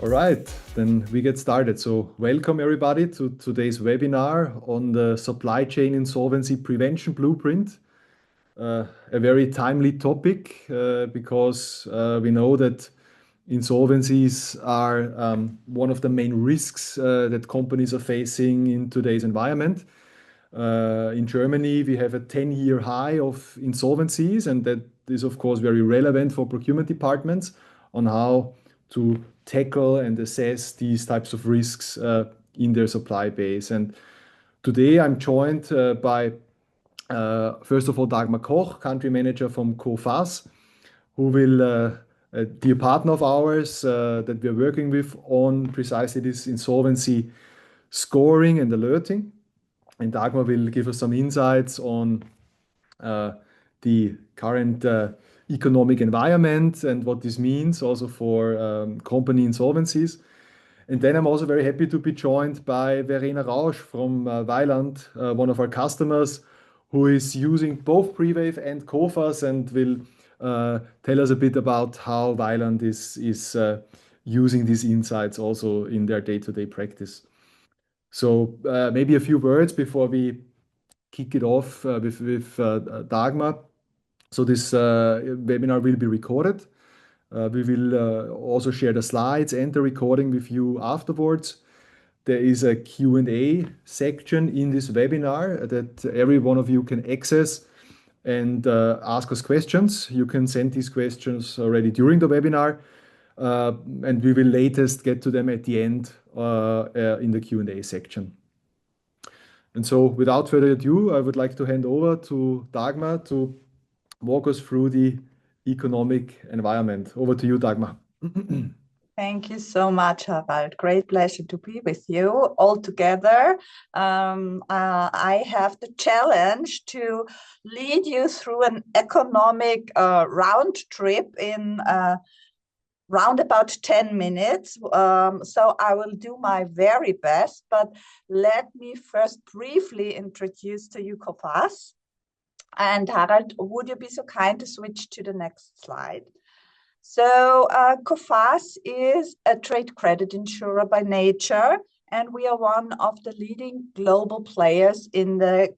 All right, then we get started. So, welcome everybody to today's webinar on the supply chain insolvency prevention blueprint. A very timely topic because we know that insolvencies are one of the main risks that companies are facing in today's environment. In Germany, we have a 10-year high of insolvencies, and that is, of course, very relevant for procurement departments on how to tackle and assess these types of risks in their supply base. And today I'm joined by, first of all, Dagmar Koch, country manager from Coface, who will be a partner of ours that we're working with on precisely this insolvency scoring and alerting. And Dagmar will give us some insights on the current economic environment and what this means also for company insolvencies. And then I'm also very happy to be joined by Verena Rausch from Vaillant, one of our customers, who is using both Prewave and Coface and will tell us a bit about how Vaillant is using these insights also in their day-to-day practice. So maybe a few words before we kick it off with Dagmar. So this webinar will be recorded. We will also share the slides and the recording with you afterwards. There is a Q&A section in this webinar that every one of you can access and ask us questions. You can send these questions already during the webinar, and we will latest get to them at the end in the Q&A section. And so without further ado, I would like to hand over to Dagmar to walk us through the economic environment. Over to you, Dagmar. Thank you so much, Harald. Great pleasure to be with you all together. I have the challenge to lead you through an economic round trip in round about 10 minutes. So I will do my very best, but let me first briefly introduce to you Coface. And Harald, would you be so kind to switch to the next slide? So Coface is a trade credit insurer by nature, and we are one of the leading global players in the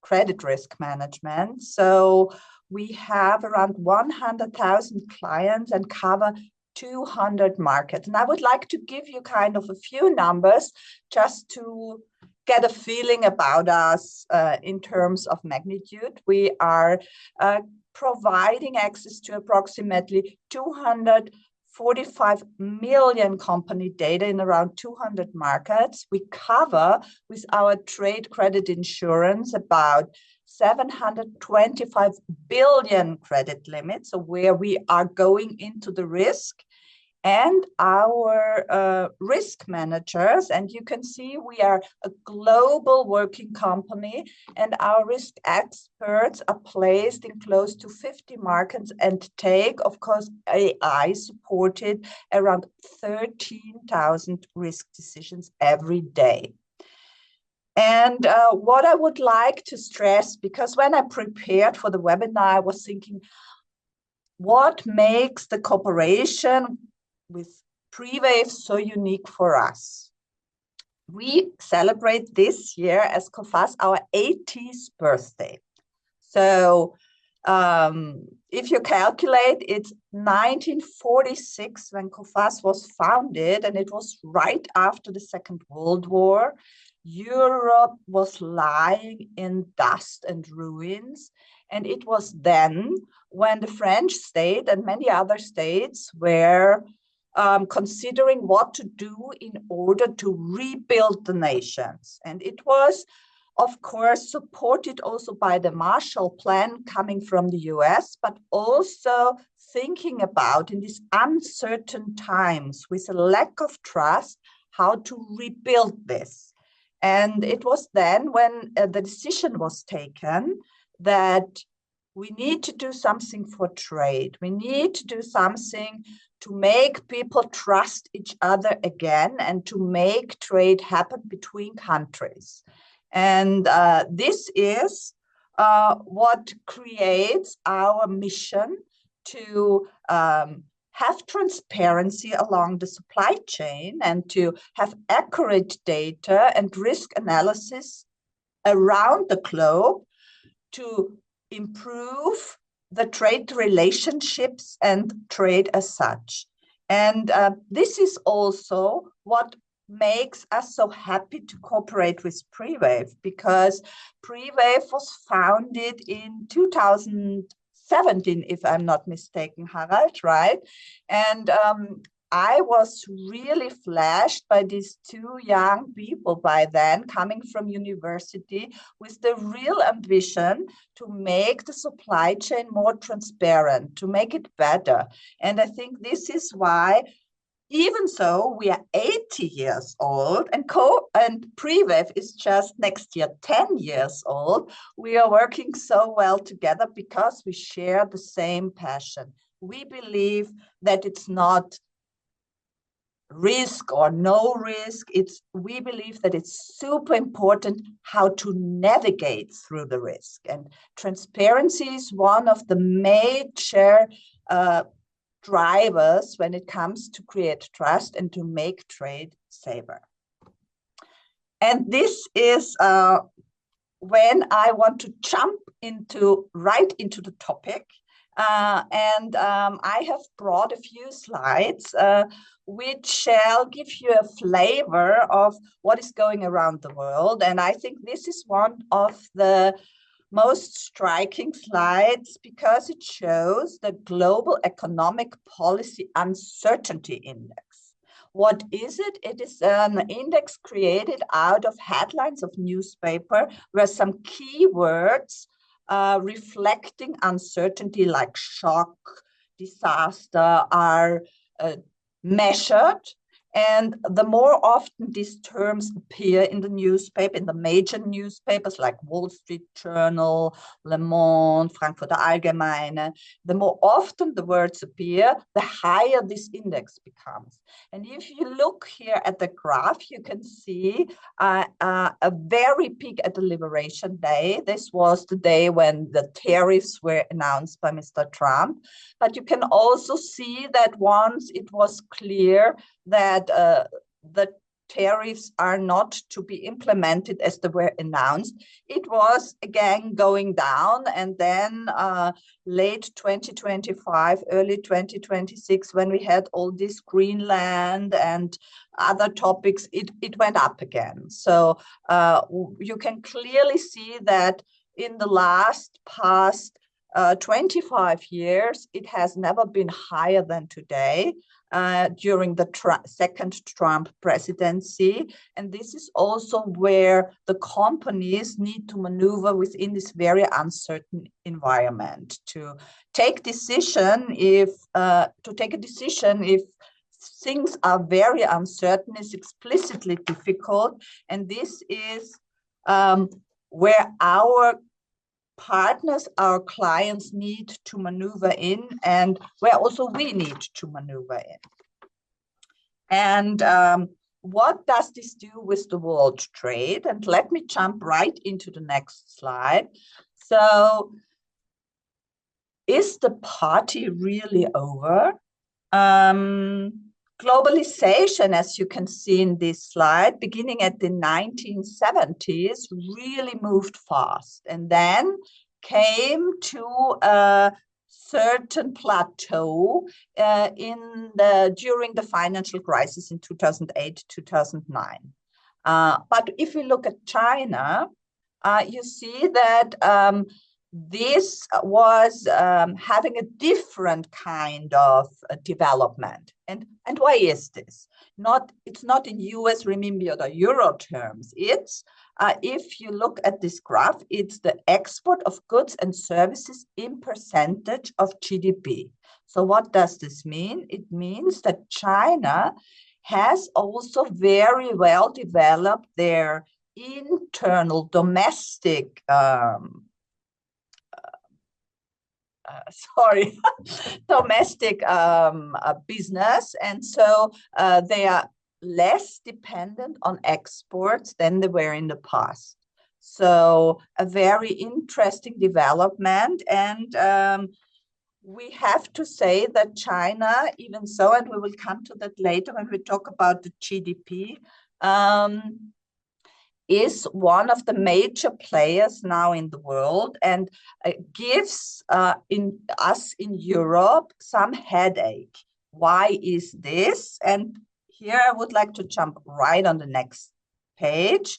credit risk management. So we have around 100,000 clients and cover 200 markets. And I would like to give you kind of a few numbers just to get a feeling about us in terms of magnitude. We are providing access to approximately 245 million company data in around 200 markets. We cover with our trade credit insurance about 725 billion credit limits, so where we are going into the risk. And our risk managers, and you can see we are a global working company, and our risk experts are placed in close to 50 markets and take, of course, AI supported around 13,000 risk decisions every day. And what I would like to stress, because when I prepared for the webinar, I was thinking, what makes the cooperation with Prewave so unique for us? We celebrate this year as Coface our 80th birthday. So if you calculate, it's 1946 when Coface was founded, and it was right after the Second World War. Europe was lying in dust and ruins, and it was then when the French state and many other states were considering what to do in order to rebuild the nations. And it was, of course, supported also by the Marshall Plan coming from the US, but also thinking about in these uncertain times with a lack of trust, how to rebuild this. And it was then when the decision was taken that we need to do something for trade. We need to do something to make people trust each other again and to make trade happen between countries. And this is what creates our mission to have transparency along the supply chain and to have accurate data and risk analysis around the globe to improve the trade relationships and trade as such. And this is also what makes us so happy to cooperate with Prewave, because Prewave was founded in 2017, if I'm not mistaken, Harald, right? And I was really flashed by these two young people by then coming from university with the real ambition to make the supply chain more transparent, to make it better. And I think this is why, even though we are 80 years old and Prewave is just next year 10 years old, we are working so well together because we share the same passion. We believe that it's not risk or no risk. We believe that it's super important how to navigate through the risk. And transparency is one of the major drivers when it comes to create trust and to make trade safer. And this is when I want to jump right into the topic. I have brought a few slides which shall give you a flavor of what is going around the world. And I think this is one of the most striking slides because it shows the Global Economic Policy Uncertainty Index. What is it? It is an index created out of headlines of newspaper where some keywords reflecting uncertainty like shock, disaster are measured. And the more often these terms appear in the newspaper, in the major newspapers like Wall Street Journal, Le Monde, Frankfurter Allgemeine, the more often the words appear, the higher this index becomes. And if you look here at the graph, you can see a very peak at the Liberation Day. This was the day when the tariffs were announced by Mr. Trump. But you can also see that once it was clear that the tariffs are not to be implemented as they were announced, it was again going down. And then late 2025, early 2026, when we had all this Greenland and other topics, it went up again. So you can clearly see that in the past 25 years, it has never been higher than today. During the second Trump presidency. And this is also where the companies need to maneuver within this very uncertain environment to take a decision if things are very uncertain is explicitly difficult. And this is where our partners, our clients need to maneuver in, and where also we need to maneuver in. And what does this do with the world trade? And let me jump right into the next slide. So, is the party really over? Globalization, as you can see in this slide, beginning at the 1970s, really moved fast and then came to a certain plateau during the financial crisis in 2008, 2009. But if we look at China, you see that this was having a different kind of development. And why is this? It's not in US renminbi or euro terms. It's, if you look at this graph, it's the export of goods and services in percentage of GDP. So what does this mean? It means that China has also very well developed their internal domestic domestic business, and so they are less dependent on exports than they were in the past. So a very interesting development. And we have to say that China, even so, and we will come to that later when we talk about the GDP, is one of the major players now in the world, and gives us in Europe some headache. Why is this? And here I would like to jump right on the next page.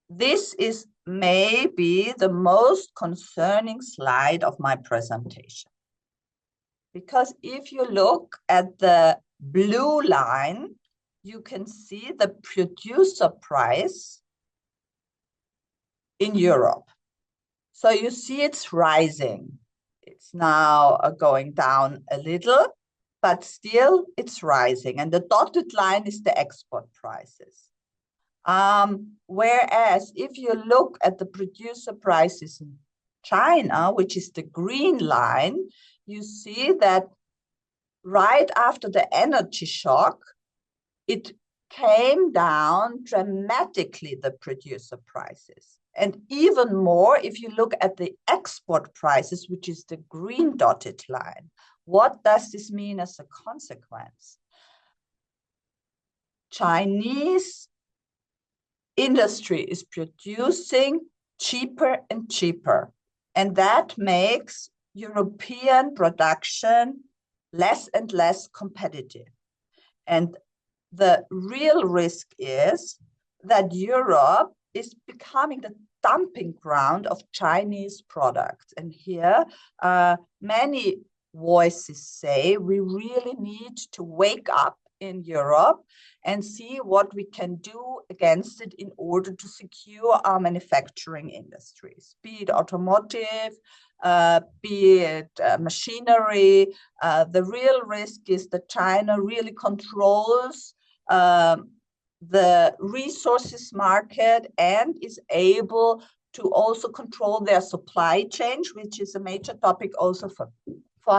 This is maybe the most concerning slide of my presentation. Because if you look at the blue line, you can see the producer price in Europe. So you see it's rising. It's now going down a little, but still it's rising. And the dotted line is the export prices. Whereas if you look at the producer prices in China, which is the green line, you see that right after the energy shock, it came down dramatically, the producer prices. And even more, if you look at the export prices, which is the green dotted line, what does this mean as a consequence? Chinese industry is producing cheaper and cheaper. And that makes European production less and less competitive. And the real risk is that Europe is becoming the dumping ground of Chinese products. And here, many voices say we really need to wake up in Europe and see what we can do against it in order to secure our manufacturing industries, be it automotive, be it machinery. The real risk is that China really controls the resources market and is able to also control their supply chain, which is a major topic also for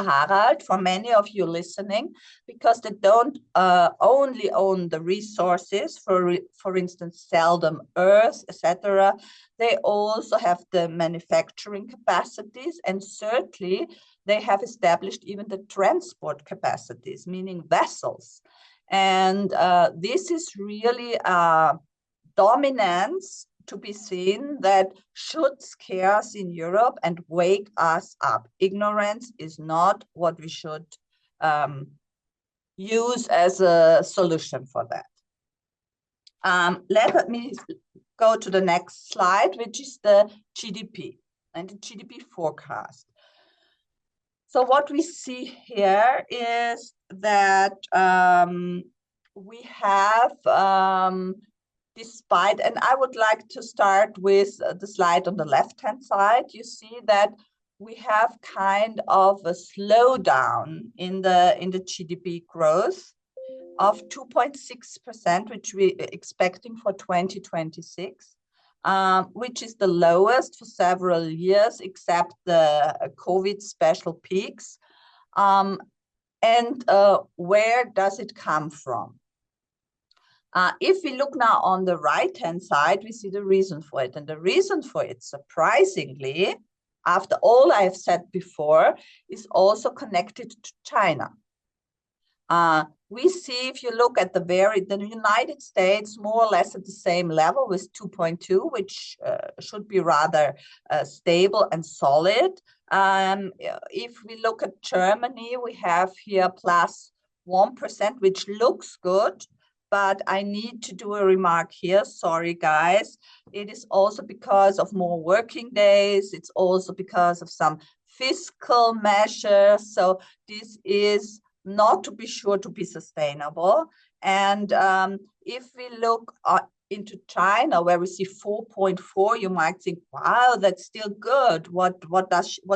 Harald, for many of you listening, because they don't only own the resources, for instance, sell them earth, etc. They also have the manufacturing capacities, and certainly they have established even the transport capacities, meaning vessels. And this is really a dominance to be seen that should scare us in Europe and wake us up. Ignorance is not what we should use as a solution for that. Let me go to the next slide, which is the GDP and the GDP forecast. So what we see here is that we have despite, and I would like to start with the slide on the left-hand side. You see that we have kind of a slowdown in the GDP growth of 2.6%, which we're expecting for 2026, which is the lowest for several years, except the COVID special peaks. And where does it come from? If we look now on the right-hand side, we see the reason for it. And the reason for it, surprisingly, after all I've said before, is also connected to China. We see, if you look at the United States, more or less at the same level with 2.2, which should be rather stable and solid. If we look at Germany, we have here plus 1%, which looks good. But I need to do a remark here. Sorry, guys. It is also because of more working days. It's also because of some fiscal measures. So this is not to be sure to be sustainable. And if we look into China, where we see 4.4, you might think, wow, that's still good. What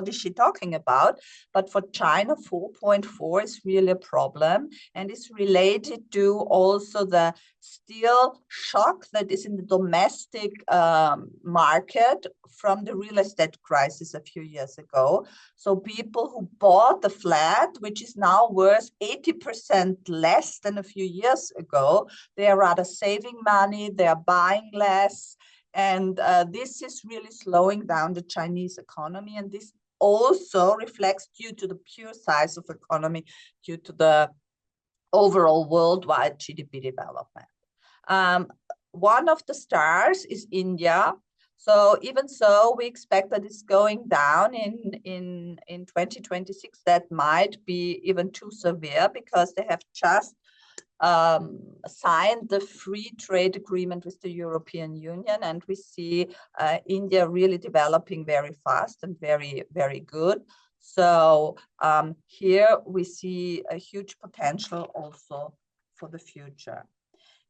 is she talking about? But for China, 4.4 is really a problem, and it's related to also the still shock that is in the domestic market from the real estate crisis a few years ago. So people who bought the flat, which is now worth 80% less than a few years ago, they are rather saving money, they are buying less, and this is really slowing down the Chinese economy, and this also reflects due to the pure size of economy, due to the overall worldwide GDP development. One of the stars is India. So even so, we expect that it's going down in 2026. That might be even too severe because they have just signed the free trade agreement with the European Union, and we see India really developing very fast and very, very good. So here we see a huge potential also for the future.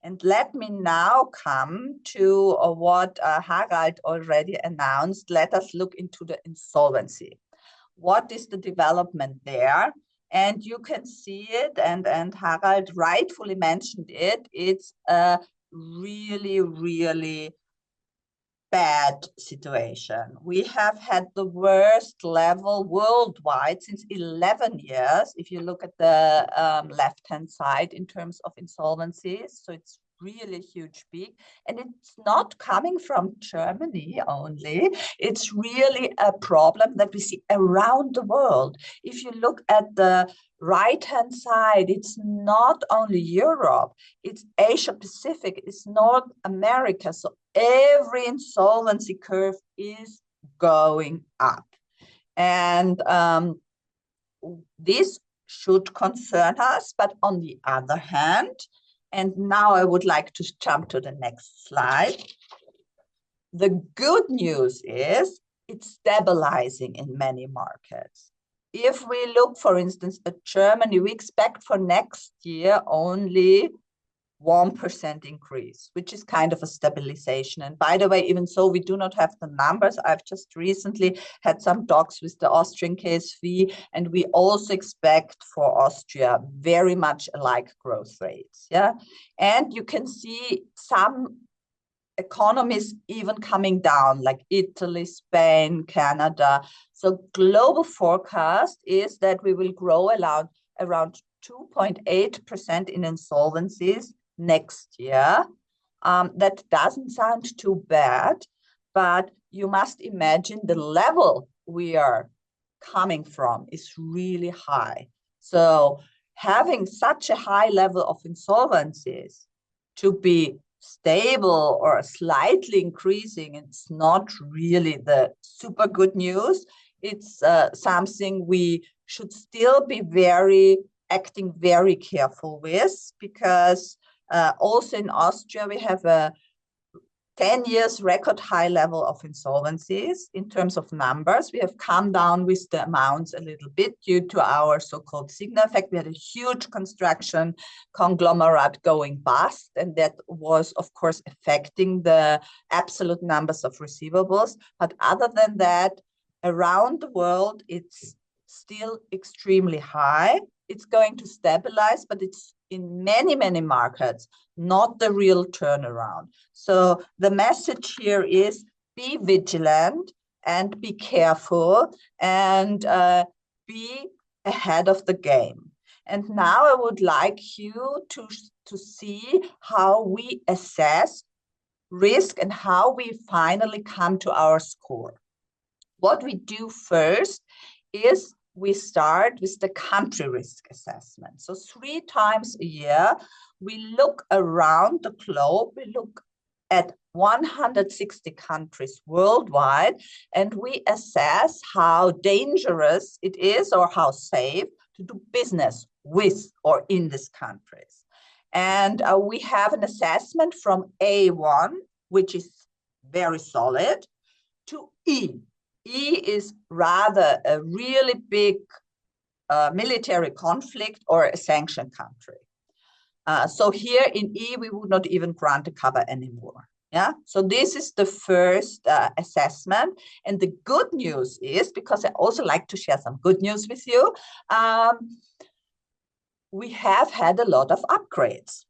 And let me now come to what Harald already announced. Let us look into the insolvency. What is the development there? And you can see it, and Harald rightfully mentioned it. It's a really, really bad situation. We have had the worst level worldwide since 11 years, if you look at the left-hand side in terms of insolvencies. So it's really huge peak, and it's not coming from Germany only. It's really a problem that we see around the world. If you look at the right-hand side, it's not only Europe, it's Asia Pacific, it's North America. So every insolvency curve is going up. And this should concern us, but on the other hand, and now I would like to jump to the next slide. The good news is it's stabilizing in many markets. If we look, for instance, at Germany, we expect for next year only 1% increase, which is kind of a stabilization. And by the way, even so, we do not have the numbers. I've just recently had some talks with the Austrian KSV, and we also expect for Austria very much alike growth rates. Yeah, and you can see some economies even coming down, like Italy, Spain, Canada. So global forecast is that we will grow around 2.8% in insolvencies next year. That doesn't sound too bad, but you must imagine the level we are coming from is really high. So having such a high level of insolvencies to be stable or slightly increasing, it's not really the super good news. It's something we should still be acting very careful with, because also in Austria, we have a 10 years record high level of insolvencies in terms of numbers. We have come down with the amounts a little bit due to our so-called signal effect. We had a huge construction conglomerate going bust, and that was, of course, affecting the absolute numbers of receivables. But other than that, around the world, it's still extremely high. It's going to stabilize, but it's in many, many markets, not the real turnaround. So the message here is be vigilant and be careful and be ahead of the game. And now I would like you to see how we assess risk and how we finally come to our score. What we do first is we start with the country risk assessment. So 3 times a year, we look around the globe, we look at 160 countries worldwide, and we assess how dangerous it is or how safe to do business with or in these countries. And we have an assessment from A1, which is very solid, to E. E is rather a really big military conflict or a sanctioned country. So here in E, we would not even grant a cover anymore. Yeah. So this is the first assessment. And the good news is, because I also like to share some good news with you, we have had a lot of upgrades.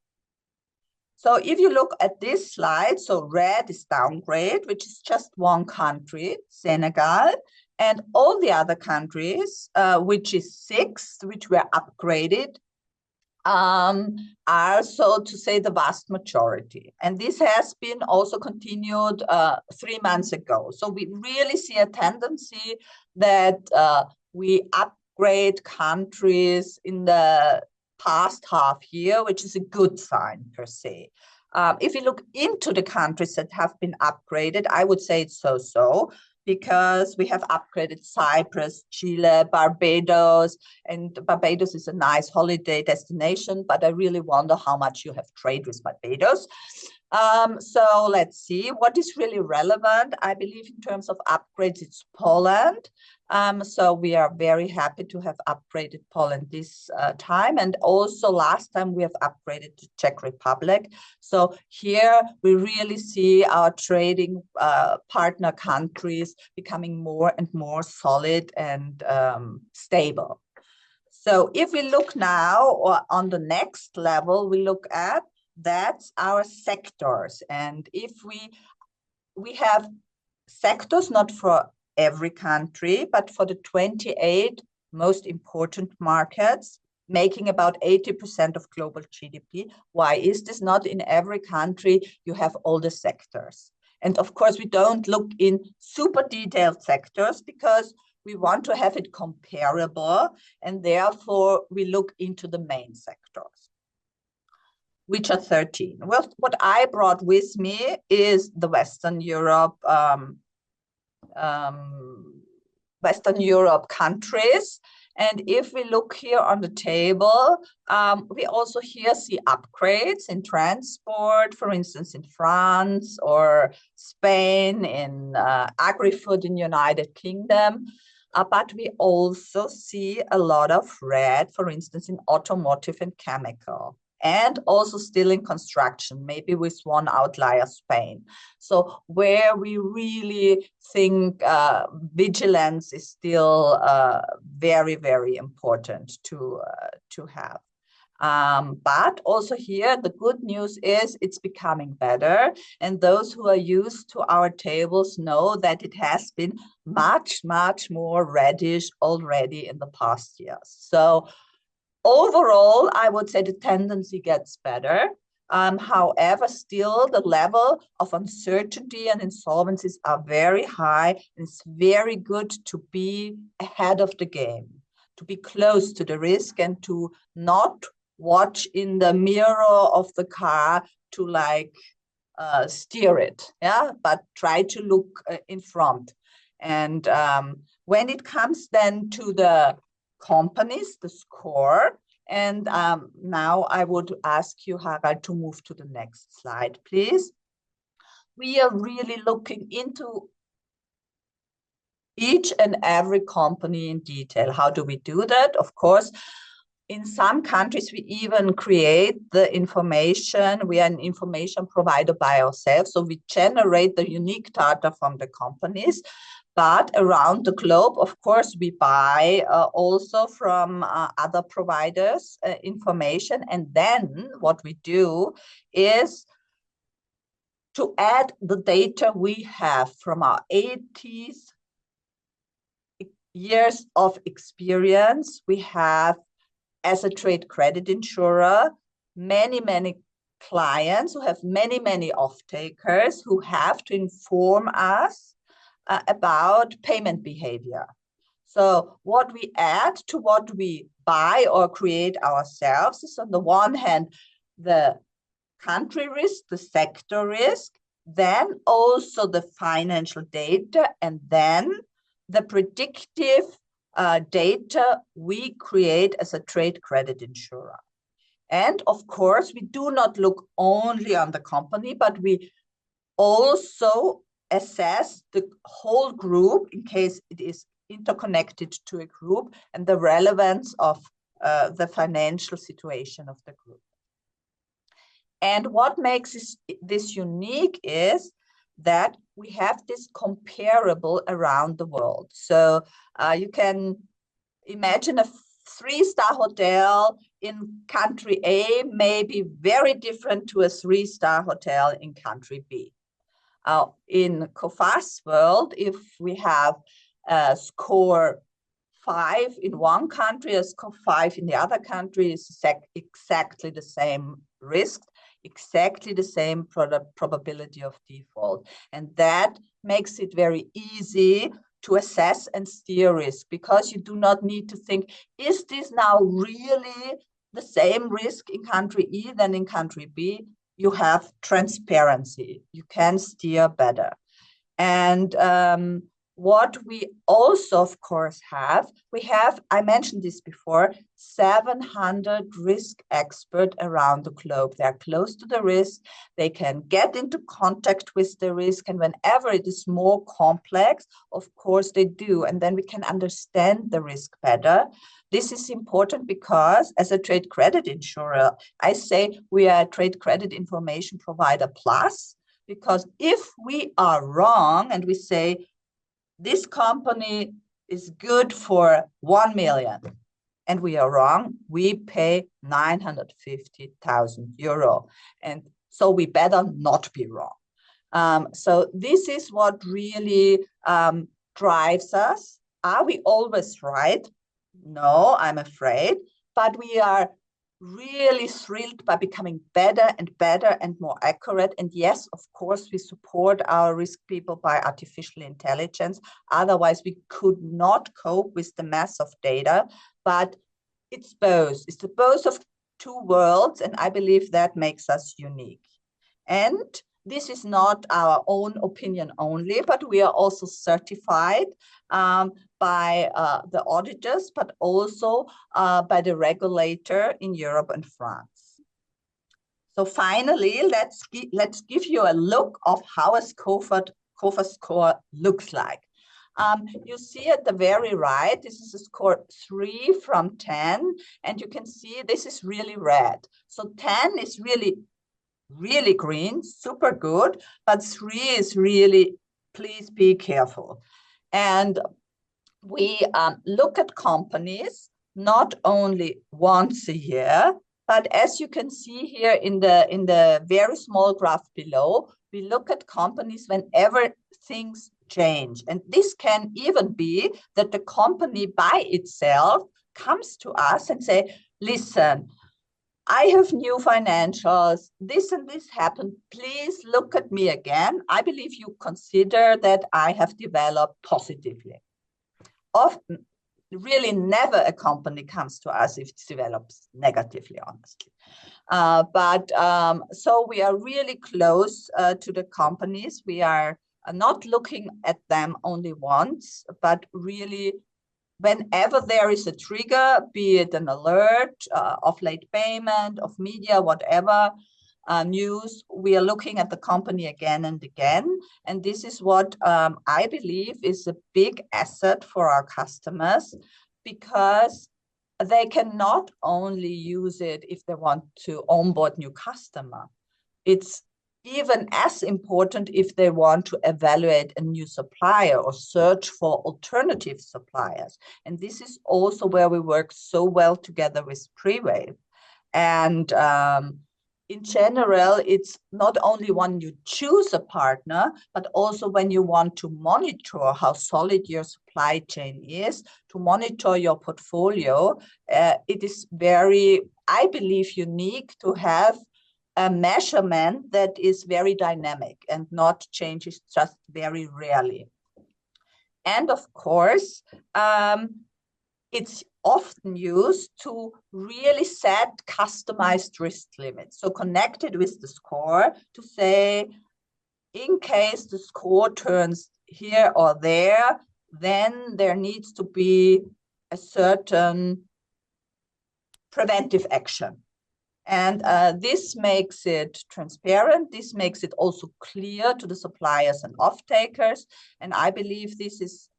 So if you look at this slide, so red is downgrade, which is just one country, Senegal, and all the other countries, which is 6, which were upgraded, are, so to say, the vast majority. And this has been also continued 3 months ago. So we really see a tendency that we upgrade countries in the past half year, which is a good sign per se. If you look into the countries that have been upgraded, I would say it's so-so, because we have upgraded Cyprus, Chile, Barbados, and Barbados is a nice holiday destination, but I really wonder how much you have trade with Barbados. So let's see what is really relevant. I believe in terms of upgrades, it's Poland. So we are very happy to have upgraded Poland this time. And also last time we have upgraded the Czech Republic. So here we really see our trading partner countries becoming more and more solid and stable. So if we look now or on the next level, we look at that's our sectors. And if we have sectors not for every country, but for the 28 most important markets, making about 80% of global GDP. Why is this? Not in every country you have all the sectors. And of course, we don't look in super detailed sectors because we want to have it comparable, and therefore we look into the main sectors, which are 13. Well, what I brought with me is the Western Europe countries. And if we look here on the table, we also here see upgrades in transport, for instance, in France or Spain, in agri-food in United Kingdom. But we also see a lot of red, for instance, in automotive and chemical, and also still in construction, maybe with one outlier, Spain. So where we really think vigilance is still very, very important to have. But also here, the good news is it's becoming better. And those who are used to our tables know that it has been much, much more reddish already in the past years. So overall, I would say the tendency gets better. However, still the level of uncertainty and insolvencies are very high. It's very good to be ahead of the game, to be close to the risk and to not watch in the mirror of the car to like steer it, yeah, but try to look in front. And when it comes then to the companies, the score, and now I would ask you, Harald, to move to the next slide, please. We are really looking into each and every company in detail. How do we do that? Of course, in some countries, we even create the information. We are an information provider by ourselves. So we generate the unique data from the companies. But around the globe, of course, we buy also from other providers information. And then what we do is to add the data we have from our 80 years of experience. We have, as a trade credit insurer, many, many clients who have many, many off-takers who have to inform us about payment behavior. So what we add to what we buy or create ourselves is, on the one hand, the country risk, the sector risk, then also the financial data, and then the predictive data we create as a trade credit insurer. And of course, we do not look only on the company, but we also assess the whole group in case it is interconnected to a group and the relevance of the financial situation of the group. And what makes this unique is that we have this comparable around the world. So you can imagine a 3-star hotel in country A may be very different to a 3-star hotel in country B. In Coface world, if we have a score 5 in one country as Koch in the other country is exactly the same risk, exactly the same probability of default. And that makes it very easy to assess and steer risk, because you do not need to think, is this now really the same risk in country E than in country B? You have transparency. You can steer better. And what we also, of course, we have, I mentioned this before, 700 risk experts around the globe. They're close to the risk. They can get into contact with the risk. And whenever it is more complex, of course they do. And then we can understand the risk better. This is important because as a trade credit insurer, I say we are a trade credit information provider plus, because if we are wrong and we say, this company is good for 1 million, and we are wrong, we pay 950,000 euro. And so we better not be wrong. So this is what really drives us. Are we always right? No, I'm afraid, but we are really thrilled by becoming better and better and more accurate. And yes, of course, we support our risk people by artificial intelligence. Otherwise, we could not cope with the mass of data. But it's both. It's the both of two worlds, and I believe that makes us unique. And this is not our own opinion only, but we are also certified by the auditors, but also by the regulator in Europe and France. So finally, let's give you a look of how a Kofa score looks like. You see at the very right, this is a score 3 from 10, and you can see this is really red. So 10 is really green, super good, but 3 is really, please be careful. And we look at companies not only once a year, but as you can see here in the very small graph below, we look at companies whenever things change. And this can even be that the company by itself comes to us and say, listen, I have new financials, this and this happened, please look at me again. I believe you consider that I have developed positively. Often, really never a company comes to us if it develops negatively, honestly. So we are really close to the companies. We are not looking at them only once, but really whenever there is a trigger, be it an alert of late payment, of media, whatever, news, we are looking at the company again and again. And this is what I believe is a big asset for our customers, because they can not only use it if they want to onboard new customer. It's even as important if they want to evaluate a new supplier or search for alternative suppliers. And this is also where we work so well together with Prewave. And in general, it's not only when you choose a partner, but also when you want to monitor how solid your supply chain is, to monitor your portfolio. It is very, I believe, unique to have a measurement that is very dynamic and not changes just very rarely. And of course, it's often used to really set customized risk limits. So connected with the score to say, in case the score turns here or there, then there needs to be a certain preventive action. And this makes it transparent. This makes it also clear to the suppliers and off-takers. And I believe this is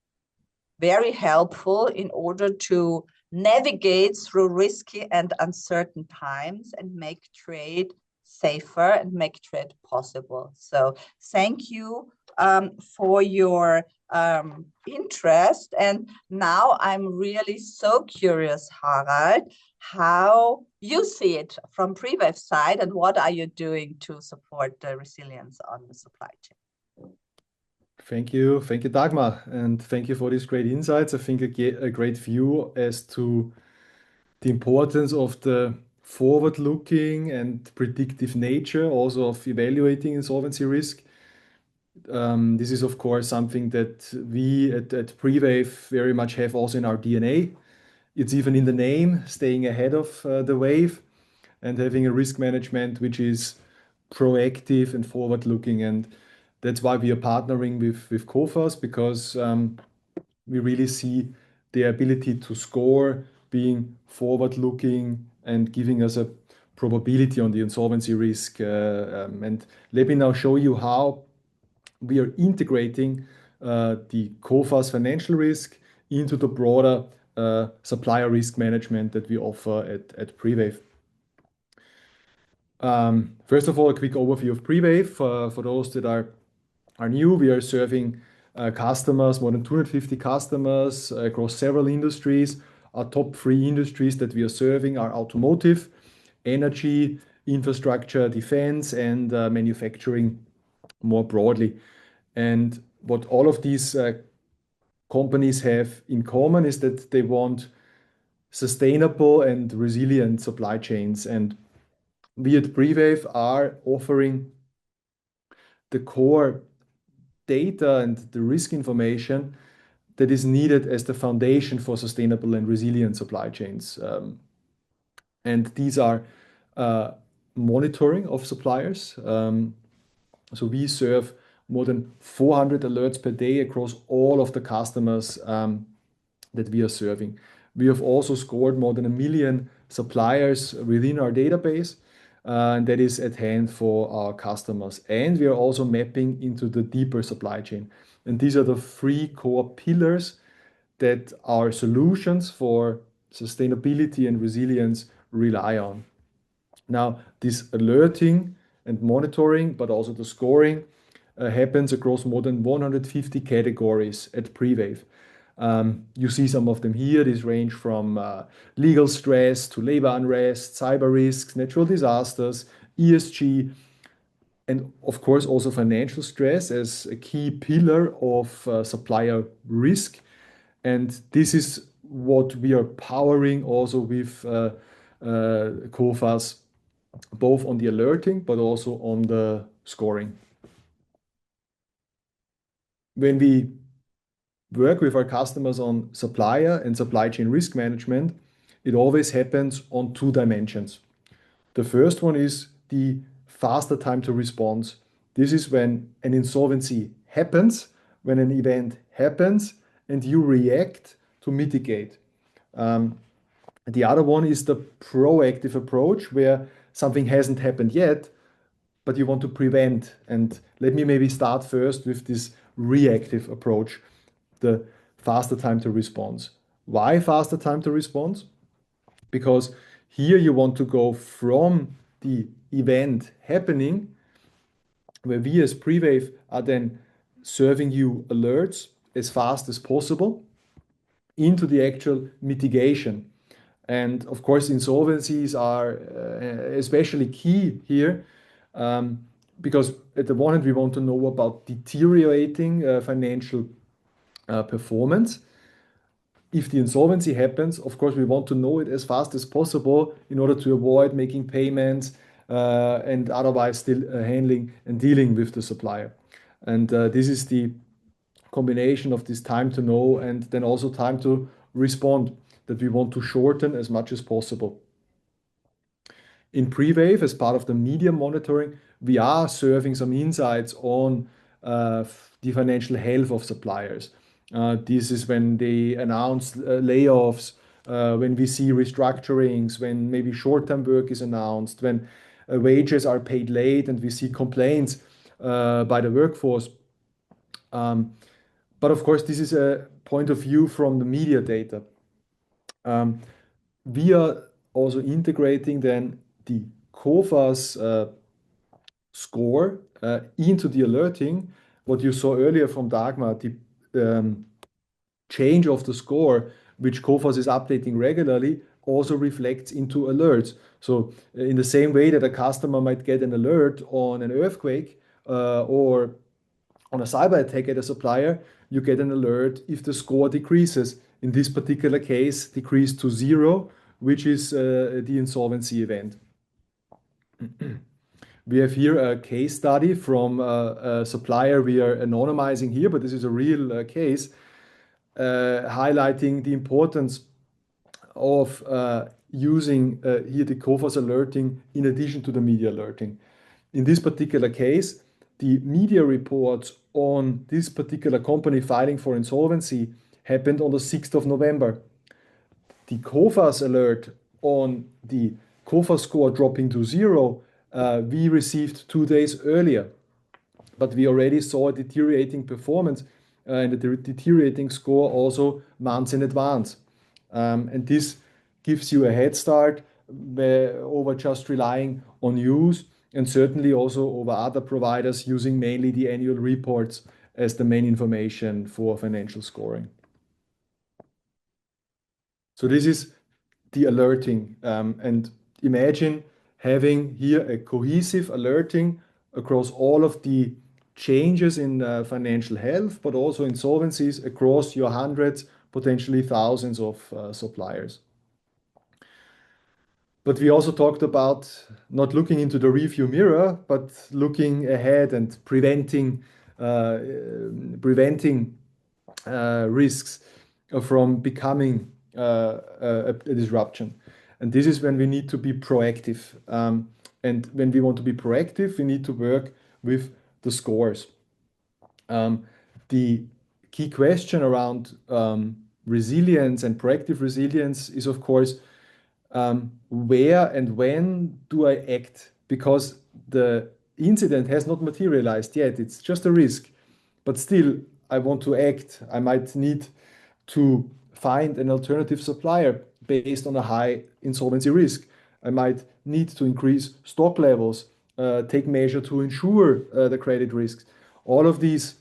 very helpful in order to navigate through risky and uncertain times and make trade safer and make trade possible. So thank you for your interest. And now I'm really so curious, Harald, how you see it from Prewave side, and what are you doing to support the resilience on the supply chain? Thank you, Dagmar, and thank you for these great insights. I think a great view as to the importance of the forward-looking and predictive nature also of evaluating insolvency risk. This is, of course, something that we at Prewave very much have also in our DNA. It's even in the name, staying ahead of the wave and having a risk management which is proactive and forward-looking. And that's why we are partnering with Coface, because we really see the ability to score being forward-looking and giving us a probability on the insolvency risk. And let me now show you how we are integrating the Coface financial risk into the broader supplier risk management that we offer at Prewave. First of all, a quick overview of Prewave. For those that are new, we are serving customers, more than 250 customers across several industries. Our top three industries that we are serving are automotive, energy, infrastructure, defense, and manufacturing more broadly. And what all of these companies have in common is that they want sustainable and resilient supply chains. And we at Prewave are offering the core data and the risk information that is needed as the foundation for sustainable and resilient supply chains. And these are monitoring of suppliers. So we serve more than 400 alerts per day across all of the customers that we are serving. We have also scored more than 1 million suppliers within our database, and that is at hand for our customers. And we are also mapping into the deeper supply chain. And these are the three core pillars that our solutions for sustainability and resilience rely on. Now, this alerting and monitoring, but also the scoring, happens across more than 150 categories at Prewave. You see some of them here. These range from legal stress to labor unrest, cyber risks, natural disasters, ESG, and of course also financial stress as a key pillar of supplier risk. And this is what we are powering also with Coface, both on the alerting but also on the scoring. When we work with our customers on supplier and supply chain risk management, it always happens on two dimensions. The first one is the faster time to response. This is when an insolvency happens, when an event happens, and you react to mitigate. The other one is the proactive approach, where something hasn't happened yet, but you want to prevent. And let me maybe start first with this reactive approach, the faster time to response. Why faster time to response? Because here you want to go from the event happening, where we as Prewave are then serving you alerts as fast as possible, into the actual mitigation. And of course, insolvencies are especially key here, because at the one hand, we want to know about deteriorating financial performance. If the insolvency happens, of course, we want to know it as fast as possible in order to avoid making payments and otherwise still handling and dealing with the supplier. And this is the combination of this time to know and then also time to respond that we want to shorten as much as possible. In Prewave, as part of the media monitoring, we are serving some insights on the financial health of suppliers. This is when they announce layoffs, when we see restructurings, when maybe short-term work is announced, when wages are paid late and we see complaints by the workforce. But of course, this is a point of view from the media data. We are also integrating then the Coface score into the alerting. What you saw earlier from Dagmar, the change of the score, which Coface is updating regularly, also reflects into alerts. So in the same way that a customer might get an alert on an earthquake or on a cyber attack at a supplier, you get an alert if the score decreases. In this particular case, decreased to 0, which is the insolvency event. We have here a case study from a supplier we are anonymizing here, but this is a real case highlighting the importance of using here the Coface alerting in addition to the media alerting. In this particular case, the media reports on this particular company filing for insolvency happened on the 6th of November. The Coface alert on the Coface score dropping to 0, we received 2 days earlier, but we already saw a deteriorating performance and a deteriorating score also months in advance. And this gives you a head start over just relying on news, and certainly also over other providers using mainly the annual reports as the main information for financial scoring. So this is the alerting, and imagine having here a cohesive alerting across all of the changes in financial health, but also insolvencies across your hundreds, potentially thousands of suppliers. But we also talked about not looking into the rearview mirror, but looking ahead and preventing risks from becoming a disruption. And this is when we need to be proactive. And when we want to be proactive, we need to work with the scores. The key question around resilience and proactive resilience is, of course, where and when do I act? Because the incident has not materialized yet. It's just a risk. But still, I want to act. I might need to find an alternative supplier based on a high insolvency risk. I might need to increase stock levels, take measure to ensure the credit risks. All of these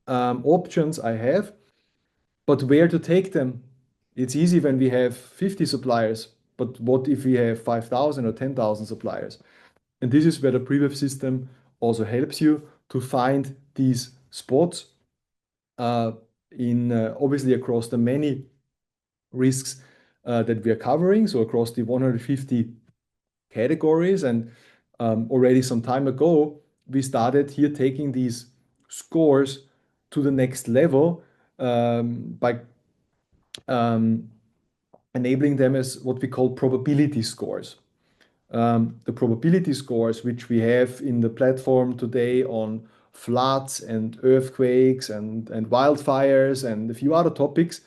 options I have, but where to take them? It's easy when we have 50 suppliers, but what if we have 5,000 or 10,000 suppliers? And this is where the Prewave system also helps you to find these spots obviously across the many risks that we are covering, so across the 150 categories. And already some time ago, we started here taking these scores to the next level by enabling them as what we call probability scores. The probability scores, which we have in the platform today on floods and earthquakes and wildfires and a few other topics,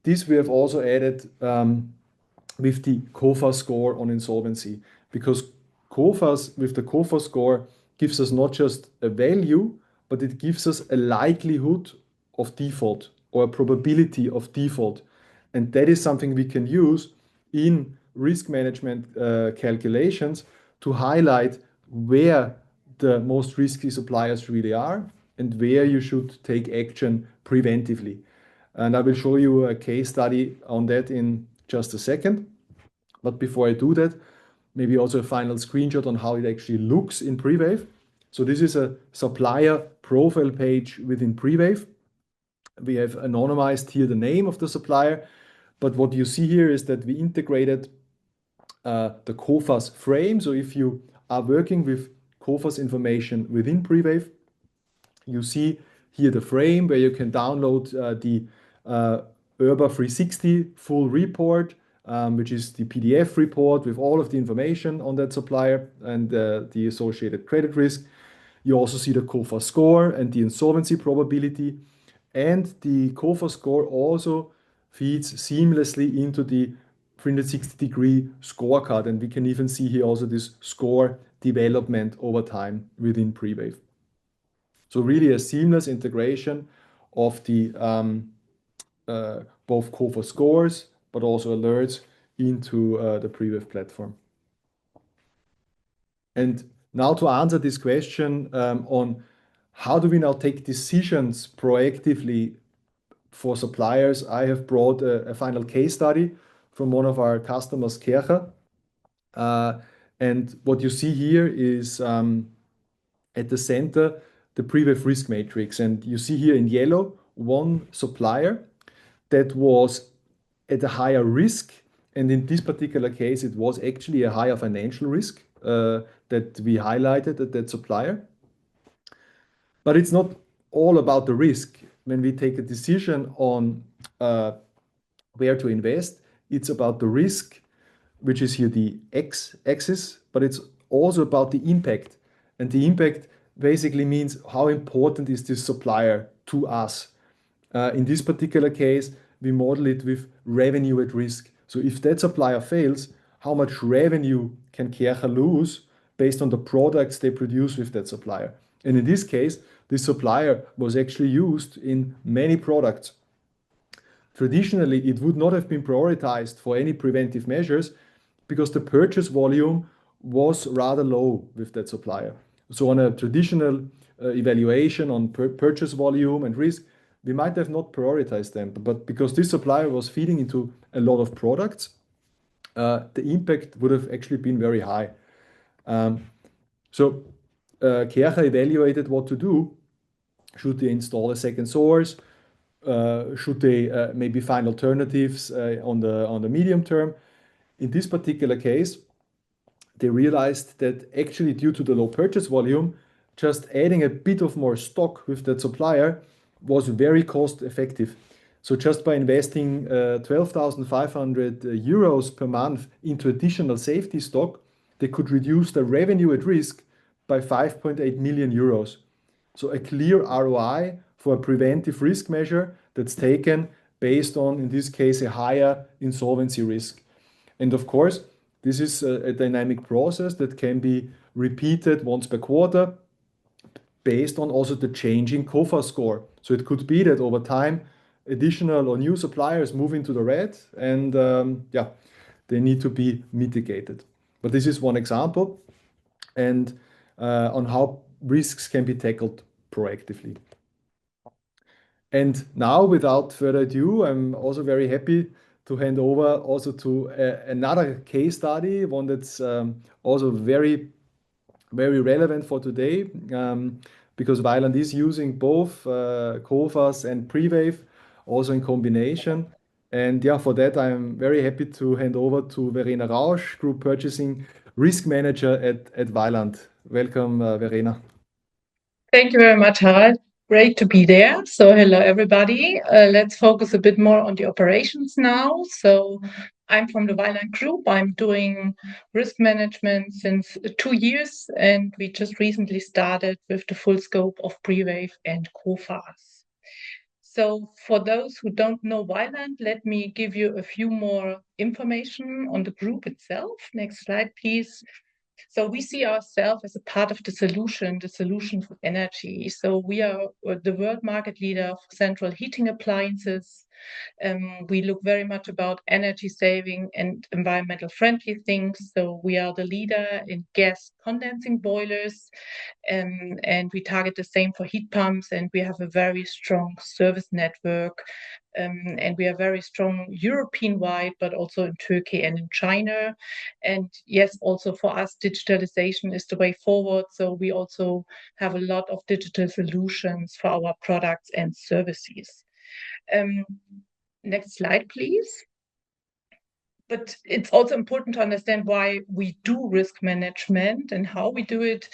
this we have also added with the Coface score on insolvency, because Coface with the Coface score gives us not just a value, but it gives us a likelihood of default or a probability of default. And that is something we can use in risk management calculations to highlight where the most risky suppliers really are and where you should take action preventively. And I will show you a case study on that in just a second. But before I do that, maybe also a final screenshot on how it actually looks in Prewave. So this is a supplier profile page within Prewave. We have anonymized here the name of the supplier, but what you see here is that we integrated the Coface frame. So if you are working with Coface information within Prewave, you see here the frame where you can download the URBA 360 full report, which is the PDF report with all of the information on that supplier and the associated credit risk. You also see the Coface score and the insolvency probability. And the Coface score also feeds seamlessly into the 360-degree scorecard. And we can even see here also this score development over time within Prewave. So really a seamless integration of the both Coface scores, but also alerts into the Prewave platform. And now to answer this question on how do we now take decisions proactively for suppliers, I have brought a final case study from one of our customers, Koch. And what you see here is at the center the Prewave risk matrix. And you see here in yellow one supplier that was at a higher risk. And in this particular case, it was actually a higher financial risk that we highlighted at that supplier. But it's not all about the risk. When we take a decision on where to invest, it's about the risk, which is here the x-axis, but it's also about the impact. And the impact basically means how important is this supplier to us. In this particular case, we model it with revenue at risk. So if that supplier fails, how much revenue can Koch lose based on the products they produce with that supplier? And in this case, this supplier was actually used in many products. Traditionally, it would not have been prioritized for any preventive measures because the purchase volume was rather low with that supplier. So on a traditional evaluation on purchase volume and risk, we might have not prioritized them. But because this supplier was feeding into a lot of products, the impact would have actually been very high. So Koch evaluated what to do. Should they install a second source? Should they maybe find alternatives on the medium term? In this particular case, they realized that actually due to the low purchase volume, just adding a bit of more stock with that supplier was very cost effective. So just by investing 12,500 euros per month into additional safety stock, they could reduce the revenue at risk by 5.8 million euros. So a clear ROI for a preventive risk measure that's taken based on, in this case, a higher insolvency risk. And of course, this is a dynamic process that can be repeated once per quarter based on also the changing COFA score. So it could be that over time, additional or new suppliers move into the red and they need to be mitigated. But this is one example and on how risks can be tackled proactively. And now, without further ado, I'm also very happy to hand over also to another case study, one that's also very, very relevant for today, because Vaillant is using both Coface and Prewave, also in combination. And yeah, for that, I'm very happy to hand over to Verena Rausch, Group Purchasing Risk Manager at Vaillant. Welcome, Verena. Thank you very much, Harald. Great to be there. So hello, everybody. Let's focus a bit more on the operations now. So I'm from the Vaillant Group. I'm doing risk management since 2 years, and we just recently started with the full scope of Prewave and Coface. So for those who don't know Vaillant, let me give you a few more information on the group itself. Next slide, please. So we see ourselves as a part of the solution for energy. So we are the world market leader for central heating appliances. We look very much about energy saving and environmental friendly things. So we are the leader in gas condensing boilers, and we target the same for heat pumps. And we have a very strong service network. And we are very strong European-wide, but also in Turkey and in China. And yes, also for us, digitalization is the way forward. So we also have a lot of digital solutions for our products and services. Next slide, please. But it's also important to understand why we do risk management and how we do it.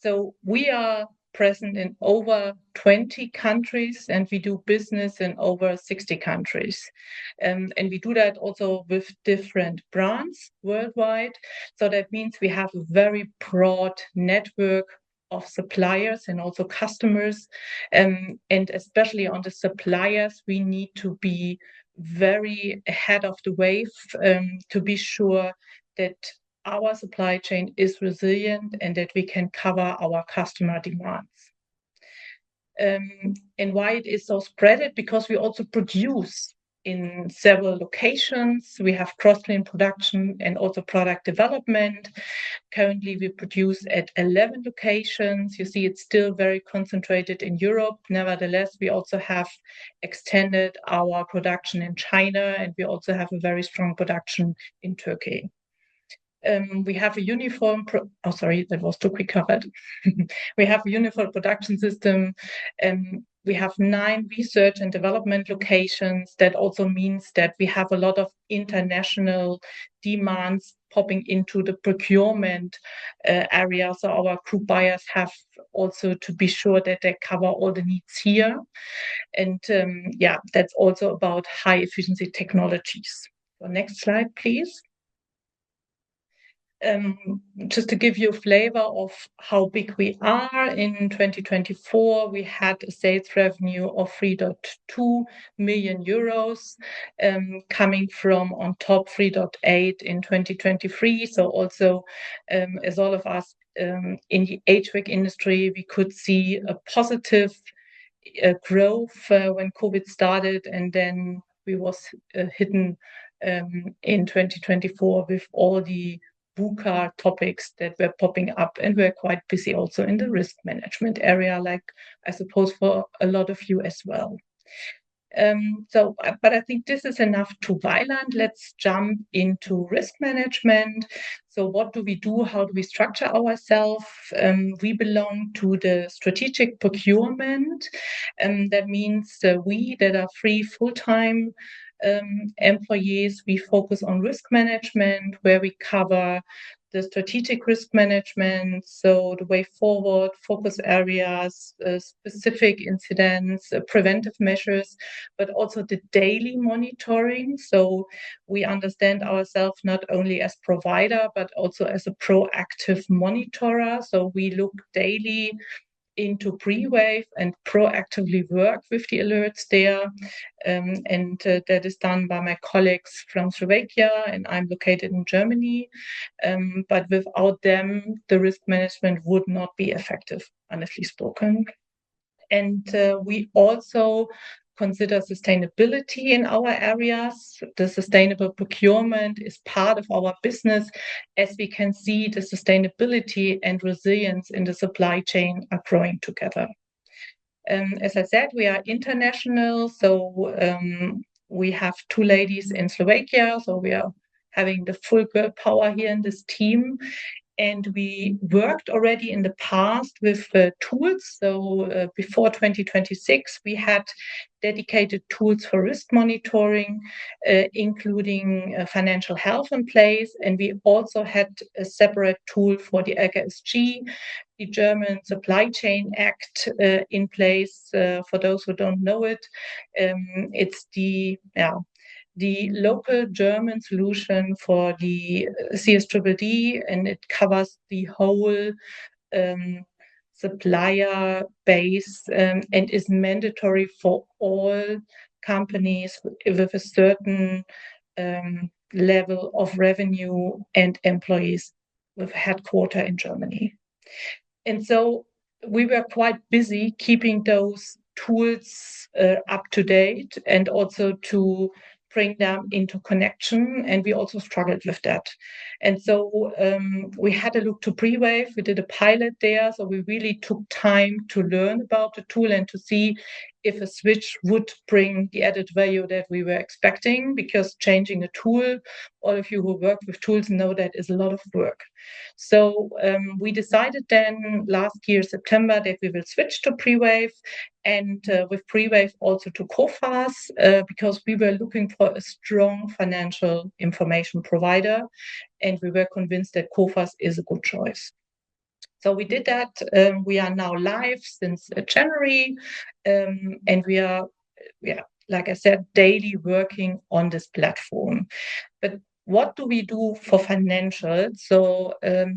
So we are present in over 20 countries and we do business in over 60 countries. And we do that also with different brands worldwide. So that means we have a very broad network of suppliers and also customers. And especially on the suppliers, we need to be very ahead of the wave to be sure that our supply chain is resilient and that we can cover our customer demands. And why it is so spread? Because we also produce in several locations. We have cross-lane production and also product development. Currently, we produce at 11 locations. You see, it's still very concentrated in Europe. Nevertheless, we also have extended our production in China, and we also have a very strong production in Turkey. We have a uniform, sorry, that was too quick, Harald. We have a uniform production system. We have 9 research and development locations. That also means that we have a lot of international demands popping into the procurement area. So our group buyers have also to be sure that they cover all the needs here. And yeah, that's also about high efficiency technologies. So next slide, please. Just to give you a flavor of how big we are, in 2024, we had a sales revenue of 3.2 million euros, coming from on top 3.8 in 2023. So also, as all of us in the HVAC industry, we could see a positive growth when COVID started, and then we was hidden in 2024 with all the VUCA topics that were popping up, and we're quite busy also in the risk management area, like I suppose for a lot of you as well. But I think this is enough to Vaillant. Let's jump into risk management. So what do we do? How do we structure ourselves? We belong to the strategic procurement. That means we that are 3 full-time employees, we focus on risk management, where we cover the strategic risk management, so the way forward, focus areas, specific incidents, preventive measures, but also the daily monitoring. So we understand ourselves not only as provider, but also as a proactive monitorer. So we look daily into Prewave and proactively work with the alerts there. That is done by my colleagues from Slovakia, and I'm located in Germany. But without them, the risk management would not be effective, honestly spoken. And we also consider sustainability in our areas. The sustainable procurement is part of our business. As we can see, the sustainability and resilience in the supply chain are growing together. As I said, we are international, so we have 2 ladies in Slovakia, so we are having the full girl power here in this team. And we worked already in the past with tools. So before 2026, we had dedicated tools for risk monitoring, including financial health in place. And we also had a separate tool for the LKSG, the German Supply Chain Act, in place. For those who don't know it, it's the local German solution for the CSDDD, and it covers the whole supplier base and is mandatory for all companies with a certain level of revenue and employees with headquarters in Germany. And so we were quite busy keeping those tools up to date and also to bring them into connection, and we also struggled with that. And so we had a look to Prewave. We did a pilot there, so we really took time to learn about the tool and to see if a switch would bring the added value that we were expecting, because changing a tool, all of you who work with tools know that is a lot of work. So we decided then last year, September, that we will switch to Prewave, and with Prewave also to Coface, because we were looking for a strong financial information provider, and we were convinced that Coface is a good choice. So we did that. We are now live since January, and we are, like I said, daily working on this platform. But what do we do for financials? So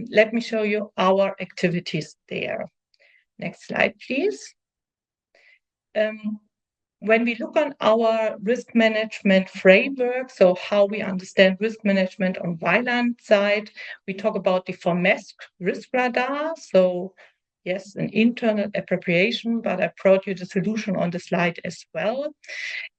let me show you our activities there. Next slide, please. When we look on our risk management framework, so how we understand risk management on Vaillant side, we talk about the FORMESC risk radar. So yes, an internal appropriation, but I brought you the solution on the slide as well.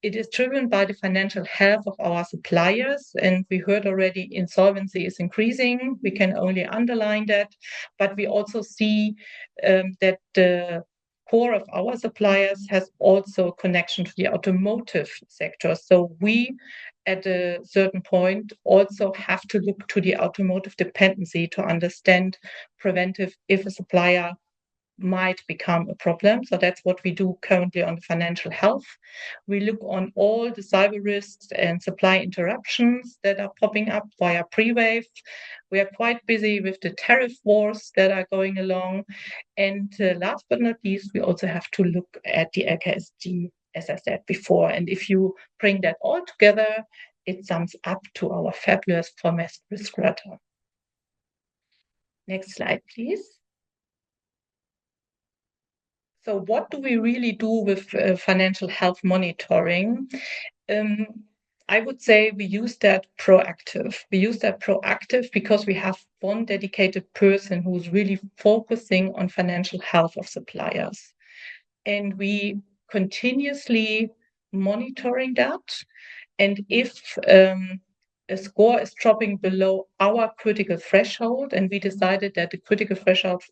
It is driven by the financial health of our suppliers, and we heard already insolvency is increasing. We can only underline that, but we also see that the core of our suppliers has also a connection to the automotive sector. So we at a certain point also have to look to the automotive dependency to understand preventive if a supplier might become a problem. So that's what we do currently on financial health. We look on all the cyber risks and supply interruptions that are popping up via Prewave. We are quite busy with the tariff wars that are going along. And last but not least, we also have to look at the LKSG, as I said before. And if you bring that all together, it sums up to our fabulous Foremost risk radar. Next slide, please. So what do we really do with financial health monitoring? I would say we use that proactive. We use that proactive because we have one dedicated person who's really focusing on financial health of suppliers. And we continuously monitoring that. And if a score is dropping below our critical threshold, and we decided that the critical threshold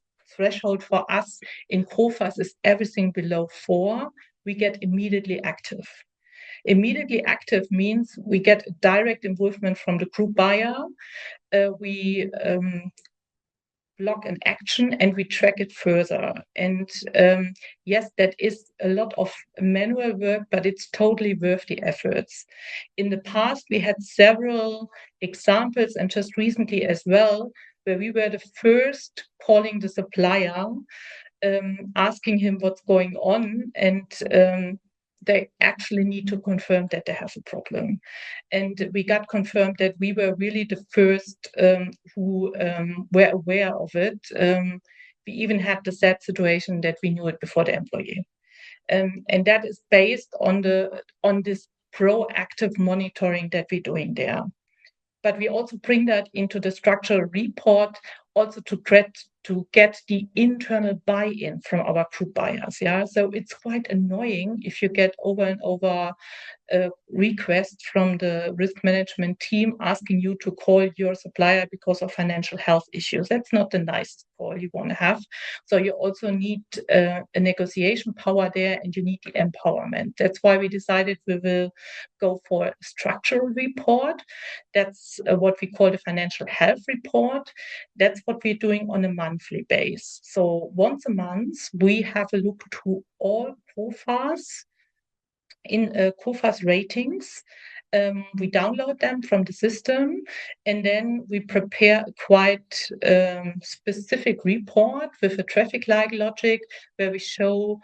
for us in Coface is everything below 4, we get immediately active. Immediately active means we get a direct involvement from the group buyer. We block an action and we track it further. And yes, that is a lot of manual work, but it's totally worth the efforts. In the past, we had several examples, and just recently as well, where we were the first calling the supplier, asking him what's going on, and they actually need to confirm that they have a problem. And we got confirmed that we were really the first who were aware of it. We even had the sad situation that we knew it before the employee. And that is based on this proactive monitoring that we're doing there. But we also bring that into the structural report also to get the internal buy-in from our group buyers. Yeah, so it's quite annoying if you get over and over requests from the risk management team asking you to call your supplier because of financial health issues. That's not the nicest call you want to have. So you also need a negotiation power there, and you need the empowerment. That's why we decided we will go for a structural report. That's what we call the financial health report. That's what we're doing on a monthly basis. So once a month, we have a look to all Coface in Coface ratings. We download them from the system, and then we prepare a quite specific report with a traffic light logic where we show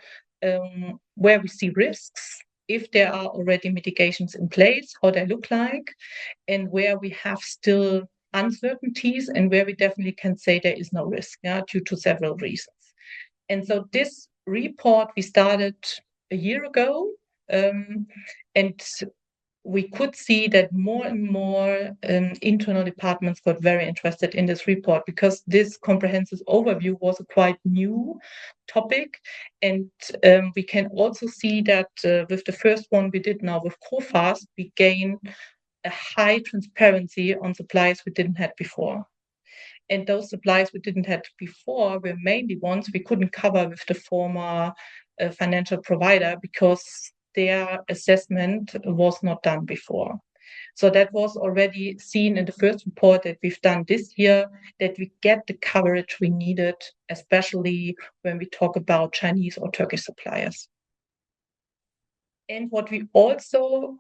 where we see risks, if there are already mitigations in place, how they look like, and where we have still uncertainties and where we definitely can say there is no risk, due to several reasons. And so this report we started a year ago, and we could see that more and more internal departments got very interested in this report because this comprehensive overview was a quite new topic. And we can also see that with the first one we did now with Coface, we gain a high transparency on suppliers we didn't have before. And those suppliers we didn't have before were mainly ones we couldn't cover with the former financial provider because their assessment was not done before. So that was already seen in the first report that we've done this year, that we get the coverage we needed, especially when we talk about Chinese or Turkish suppliers. And what we also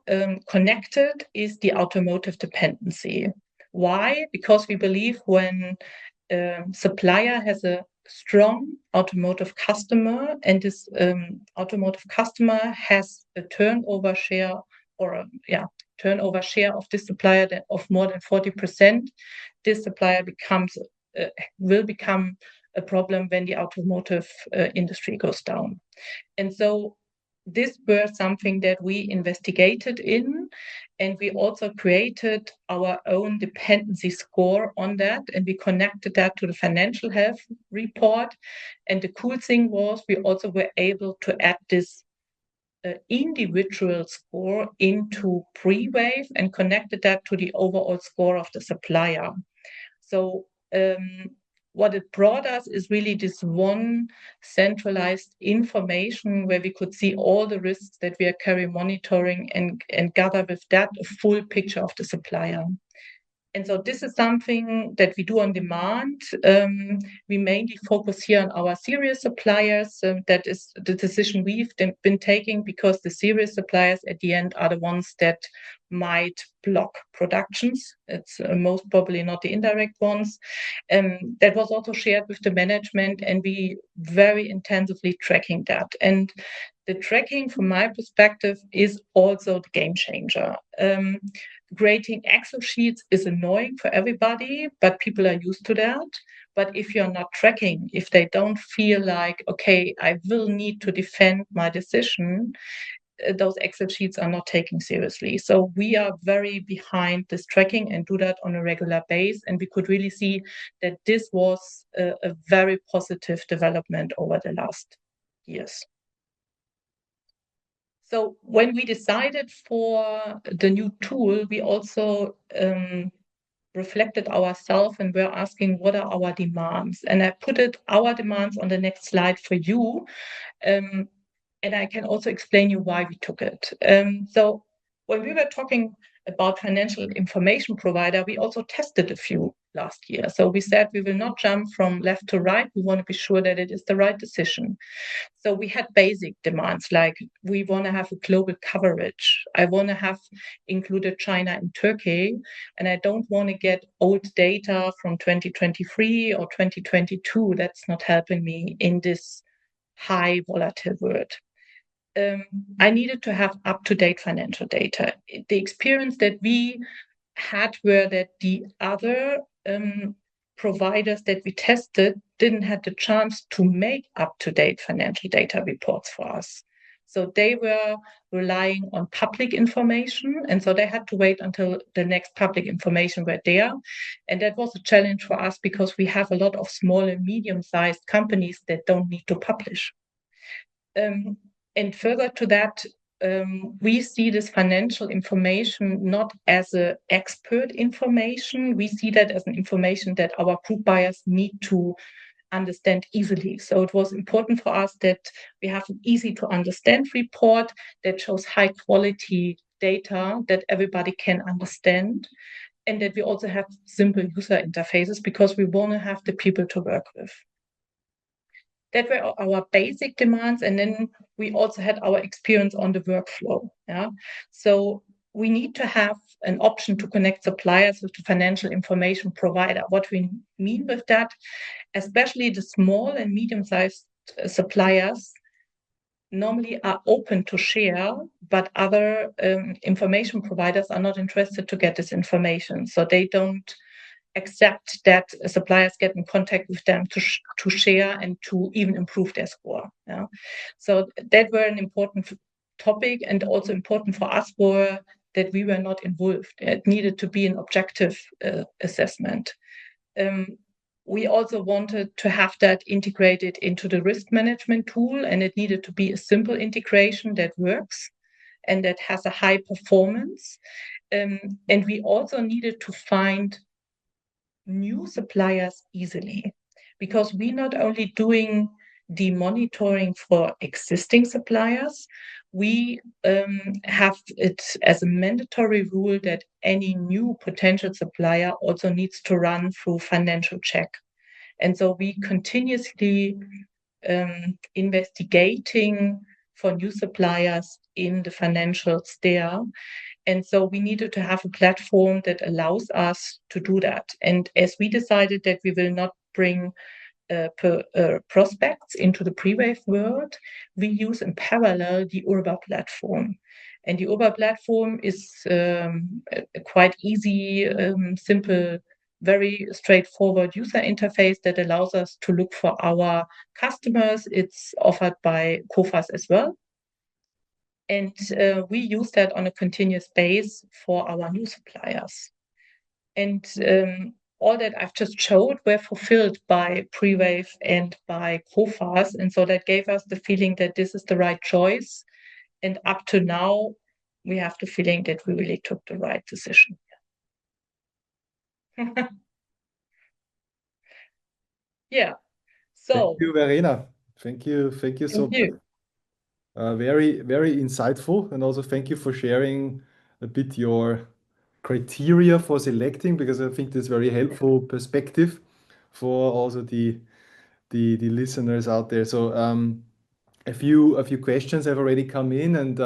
connected is the automotive dependency. Why? Because we believe when supplier has a strong automotive customer and this automotive customer has a turnover share of this supplier of more than 40%, this supplier will become a problem when the automotive industry goes down. And so this was something that we investigated in, and we also created our own dependency score on that, and we connected that to the financial health report. And the cool thing was we also were able to add this individual score into Prewave and connected that to the overall score of the supplier. So what it brought us is really this one centralized information where we could see all the risks that we are currently monitoring and gather with that a full picture of the supplier. And so this is something that we do on demand. We mainly focus here on our serious suppliers. That is the decision we've been taking, because the serious suppliers at the end are the ones that might block productions. It's most probably not the indirect ones. That was also shared with the management, and we very intensively tracking that. And the tracking, from my perspective, is also the game changer. Creating Excel sheets is annoying for everybody, but people are used to that. But if you're not tracking, if they don't feel like, okay, I will need to defend my decision, those Excel sheets are not taken seriously. So we are very behind this tracking and do that on a regular basis. And we could really see that this was a very positive development over the last years. So when we decided for the new tool, we also reflected ourselves and were asking what are our demands. And I put our demands on the next slide for you. And I can also explain you why we took it. So when we were talking about financial information provider, we also tested a few last year. So we said we will not jump from left to right. We want to be sure that it is the right decision. So we had basic demands, like we want to have a global coverage. I want to have included China and Turkey, and I don't want to get old data from 2023 or 2022. That's not helping me in this high volatile world. I needed to have up-to-date financial data. The experience that we had were that the other providers that we tested didn't have the chance to make up-to-date financial data reports for us. So they were relying on public information, and so they had to wait until the next public information were there. And that was a challenge for us because we have a lot of small and medium-sized companies that don't need to publish. And further to that, we see this financial information not as an expert information. We see that as an information that our group buyers need to understand easily. So it was important for us that we have an easy to understand report that shows high quality data that everybody can understand, and that we also have simple user interfaces because we want to have the people to work with. That were our basic demands, and then we also had our experience on the workflow. Yeah, so we need to have an option to connect suppliers with the financial information provider. What we mean with that, especially the small and medium-sized suppliers, normally are open to share, but other information providers are not interested to get this information, so they don't accept that suppliers get in contact with them to share and to even improve their score. Yeah? So that were an important topic, and also important for us were that we were not involved. It needed to be an objective assessment. We also wanted to have that integrated into the risk management tool, and it needed to be a simple integration that works and that has a high performance. And we also needed to find new suppliers easily, because we're not only doing the monitoring for existing suppliers, we have it as a mandatory rule that any new potential supplier also needs to run through financial check. And so we continuously investigating for new suppliers in the financials there. And so we needed to have a platform that allows us to do that. And as we decided that we will not bring prospects into the Prewave world, we use in parallel the Urba platform. And the Urba platform is a quite easy, simple, very straightforward user interface that allows us to look for our customers. It's offered by Coface as well. And we use that on a continuous basis for our new suppliers. And all that I've just showed were fulfilled by Prewave and by Coface. And so that gave us the feeling that this is the right choice. And up to now, we have the feeling that we really took the right decision. Yeah. Thank So you, Verena. Thank you. Thank you so thank much. you. Very, very insightful. And also thank you for sharing a bit your criteria for selecting, because I think that's very helpful perspective for also the listeners out there. So a few questions have already come in, and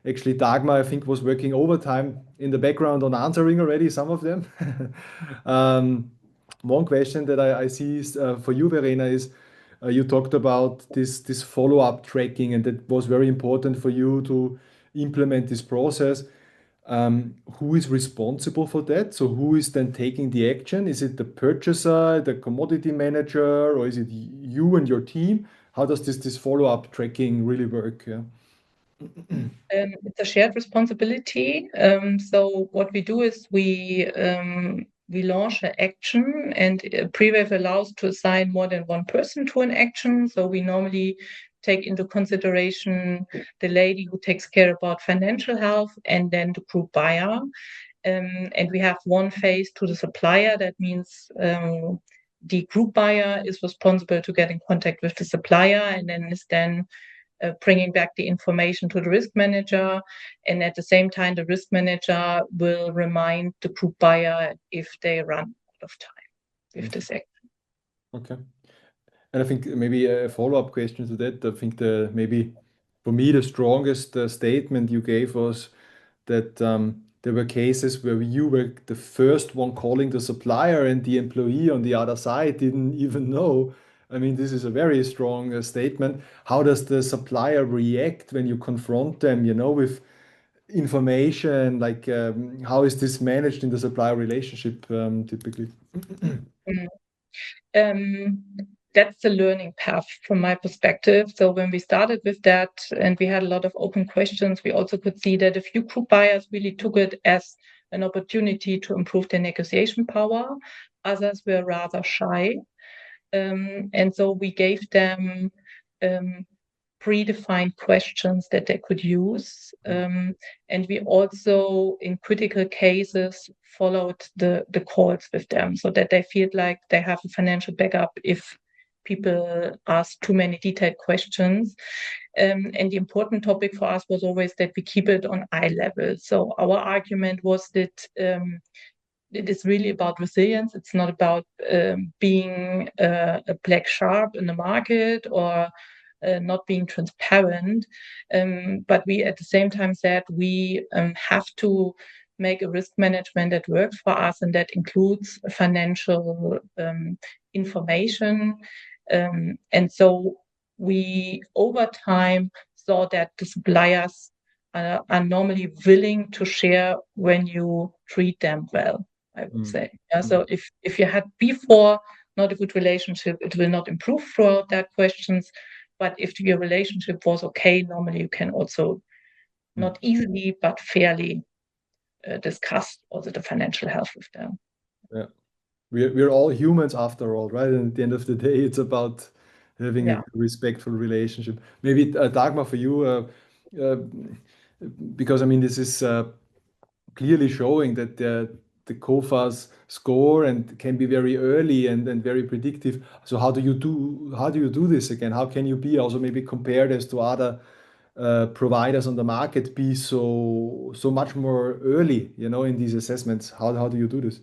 actually Dagmar, I think, was working overtime in the background on answering already some of them. One question that I see is, for you, Verena, is you talked about this follow-up tracking, and that was very important for you to implement this process. Who is responsible for that? So who is then taking the action? Is it the purchaser, the commodity manager, or is it you and your team? How does this follow-up tracking really work? Yeah. It's a shared responsibility. So what we do is we launch an action, and Prewave allows to assign more than one person to an action. So we normally take into consideration the lady who takes care about financial health, and then the group buyer. And we have one phase to the supplier. That means the group buyer is responsible to get in contact with the supplier, and then is then bringing back the information to the risk manager. And at the same time, the risk manager will remind the group buyer if they run out of time with this action. Okay. And I think maybe a follow-up question to that. I think maybe for me the strongest statement you gave was that there were cases where you were the first one calling the supplier and the employee on the other side didn't even know. I mean, this is a very strong statement. How does the supplier react when you confront them, with information? Like, how is this managed in the supplier relationship typically? Mm. Um, that's the learning path from my perspective. So when we started with that and we had a lot of open questions, we also could see that a few group buyers really took it as an opportunity to improve their negotiation power. Others were rather shy. And so we gave them predefined questions that they could use. And we also, in critical cases, followed the calls with them so that they feel like they have a financial backup if people ask too many detailed questions. And the important topic for us was always that we keep it on eye level. So our argument was that it is really about resilience. It's not about being a black shark in the market or not being transparent. But we at the same time said we have to make a risk management that works for us, and that includes financial information. And so we, over time, saw that the suppliers are normally willing to share when you treat them well, I would say. Yeah, so if you had before not a good relationship, it will not improve throughout that questions. But if your relationship was okay, normally you can also not easily but fairly discuss also the financial health with them. Yeah. We're all humans after all, right? And at the end of the day, it's about having a respectful relationship. Maybe Dagmar, for you, because I mean, this is clearly showing that the COFAS score and can be very early and very predictive. So how do you do this again? How can you be also maybe compared as to other providers on the market, be so much more early, in these assessments? How do you do this?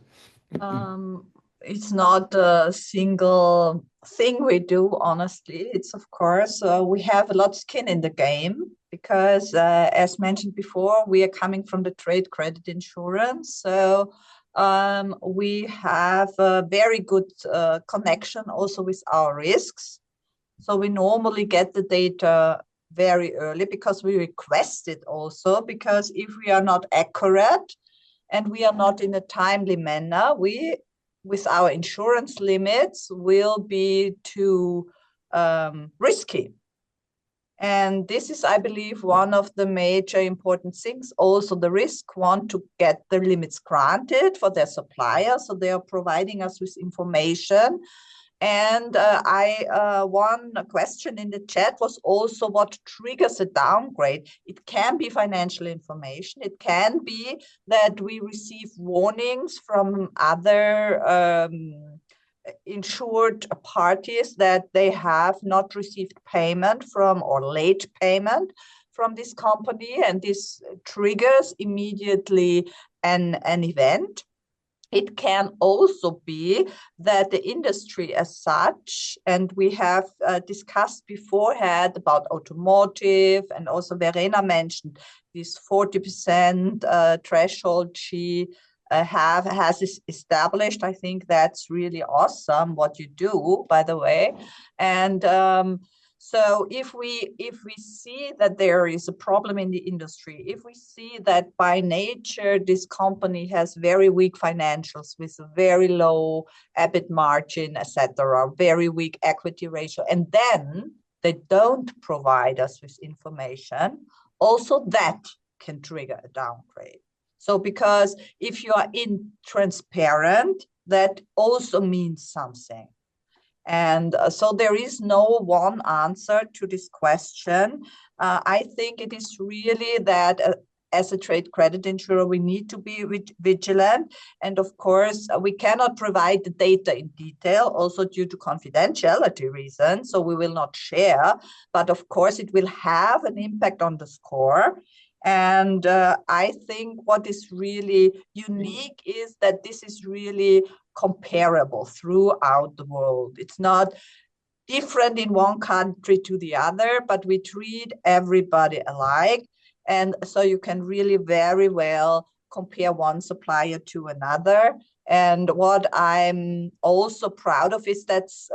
It's not a single thing we do, honestly. It's, of course, we have a lot of skin in the game because, as mentioned before, we are coming from the trade credit insurance. So we have a very good connection also with our risks. So we normally get the data very early because we request it also, because if we are not accurate and we are not in a timely manner, we, with our insurance limits, will be too risky. And this is, I believe, one of the major important things. Also, the risk want to get the limits granted for their supplier, so they are providing us with information. And one question in the chat was also what triggers a downgrade. It can be financial information. It can be that we receive warnings from other insured parties that they have not received payment from or late payment from this company, and this triggers immediately an event. It can also be that the industry as such, and we have discussed beforehand about automotive, and also Verena mentioned this 40% threshold she has established. I think that's really awesome what you do, by the way. And so if we see that there is a problem in the industry, if we see that by nature this company has very weak financials with a very low EBIT margin, etc., very weak equity ratio, and then they don't provide us with information, also that can trigger a downgrade. So because if you are intransparent, that also means something. And so there is no one answer to this question. I think it is really that as a trade credit insurer, we need to be vigilant. And of course, we cannot provide the data in detail, also due to confidentiality reasons. So we will not share, but of course it will have an impact on the score. And I think what is really unique is that this is really comparable throughout the world. It's not different in one country to the other, but we treat everybody alike. And so you can really very well compare one supplier to another. And what I'm also proud of is that's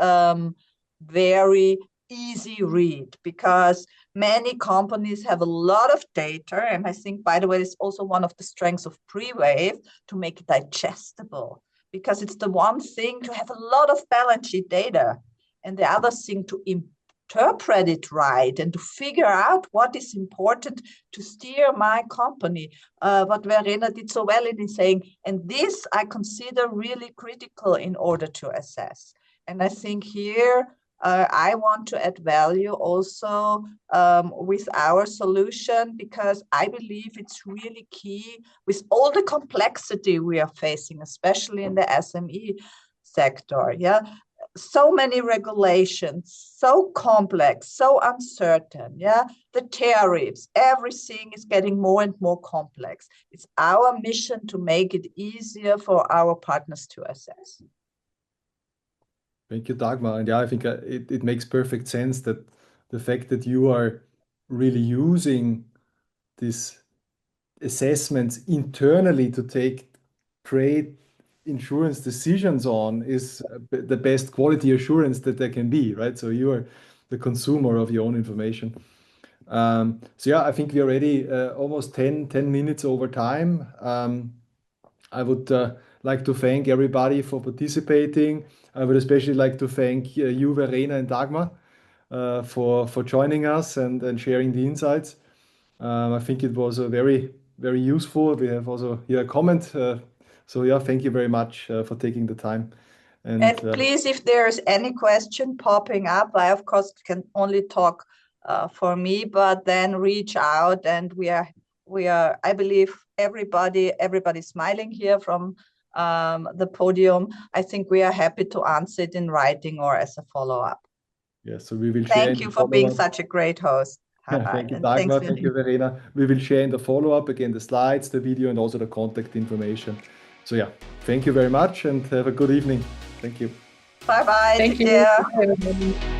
very easy read, because many companies have a lot of data. And I think, by the way, it's also one of the strengths of Prewave to make it digestible, because it's the one thing to have a lot of balance sheet data, and the other thing to interpret it right and to figure out what is important to steer my company. What Verena did so well in saying, and this I consider really critical in order to assess. And I think here I want to add value also with our solution, because I believe it's really key with all the complexity we are facing, especially in the SME sector. Yeah, so many regulations, so complex, so uncertain. Yeah, the tariffs, everything is getting more and more complex. It's our mission to make it easier for our partners to assess. Thank you, Dagmar. And yeah, I think it makes perfect sense that the fact that you are really using these assessments internally to take trade insurance decisions on is the best quality assurance that there can be, right? So you are the consumer of your own information. So yeah, I think we are already almost 10 minutes over time. I would like to thank everybody for participating. I would especially like to thank you, Verena and Dagmar, for joining us and sharing the insights. I think it was a very useful. We have also here a comment. So yeah, thank you very much for taking the time. And please, if there's any question popping up, I of course can only talk for me, but then reach out, and we are. I believe everybody's smiling here from the podium. I think we are happy to answer it in writing or as a follow-up. Yeah, so we will share. Thank you for being such a great host. Thank you, Dagmar. Thank you, Verena. We will share in the follow-up again the slides, the video, and also the contact information. So yeah, thank you very much and have a good evening. Thank you. Bye-bye. Thank you.